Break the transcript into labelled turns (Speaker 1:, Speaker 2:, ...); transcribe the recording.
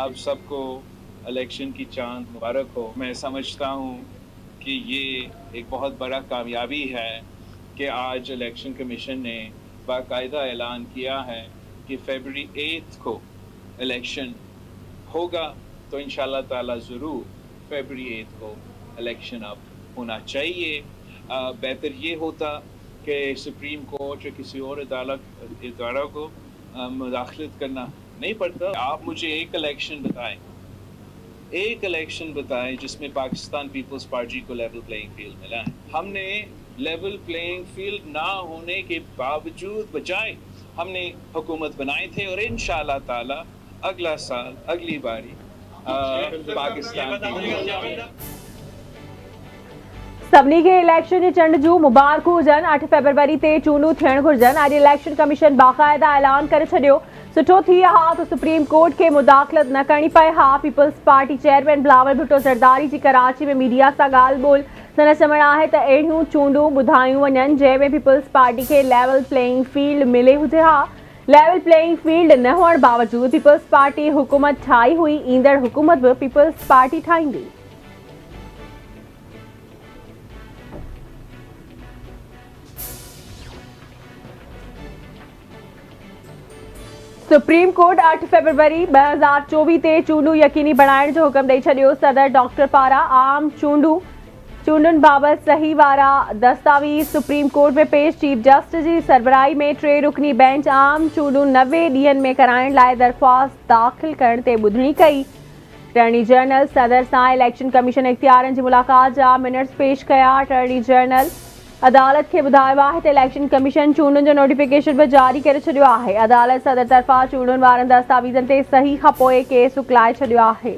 Speaker 1: आप सबको इलेक्शन की चांद मुबारक हो। मैं समझता हूँ कि ये एक बहुत बड़ा कामयाबी है कि आज इलेक्शन कमीशन ने बाकायदा ऐलान किया है कि फरवरी 8 को इलेक्शन होगा, तो इंशाल्लाह ताला ज़रूर फरवरी 8 को इलेक्शन अब होना चाहिए। बेहतर ये होता कि सुप्रीम कोर्ट या किसी और इदारा को मुदाखलत करना नहीं पड़ता। आप मुझे एक इलेक्शन बताएं जिसमें पाकिस्तान पीपल्स पार्टी को लेवल प्लेइंग फील्ड मिला है। हमने लेवल प्लेइंग फील्ड ना होने के बावजूद बजाय हमने हुकूमत बनाए थे और इंशाल्लाह ताला अगला साल अगली बारी पाकिस्तान
Speaker 2: सभिनी खे इलेक्शन जी चंड जूं मुबारकूं हुजनि। 8 फरवरी ते चूंडूं थियण घुरिजनि। अॼु इलेक्शन कमीशन बाक़ायदा ऐलान करे छॾियो। सुठो थी हा त सुप्रीम कोर्ट खे मुदाख़लत न करणी पए हा। Peoples party chairman Bilawal Bhutto Zardari ji Karachi में मीडिया सां ॻाल्हि ॿोल। संदसि चवणु आहे त अहिड़ियूं चूंडूं ॿुधायूं वञनि जंहिंमें पीपल्स पार्टी खे लेवल प्लेइंग फील्ड मिले हुजे हा। लेवल प्लेइंग फील्ड न हुअण बावजूदि पीपल्स पार्टी हुकूमत ठाही हुई। ईंदड़ हुकूमत बि पीपल्स पार्टी ठाहींदी। सुप्रीम कोर्ट 8 फरवरी 2024 ते चूंडूं यकीनी बणाइण जो हुकुम ॾेई छॾियो। सदर डॉक्टर पारां आम चूंडुनि बाबति सही वारा दस्तावेज़ सुप्रीम कोर्ट में पेश। चीफ जस्टिस जी सरबराही में 3 रुकनी बेंच आम चूंडूं 90 ॾींहनि में कराइण लाइ दरख़्वास्त दाख़िल करण ते ॿुधणी कई। अटॉर्नी जनरल सदर सां इलेक्शन कमीशन इख़्तियारनि जी मुलाक़ात जा मिनट्स पेश कया। अटॉर्नी जनरल अदालत खे ॿुधायो आहे त इलेक्शन कमीशन चूंडुनि जो नोटिफिकेशन बि जारी करे छॾियो आहे। अदालत सदर तरफ़ां चूंडुनि वारनि दस्तावेज़नि ते सही खां पोइ केस उकलाए छॾियो आहे।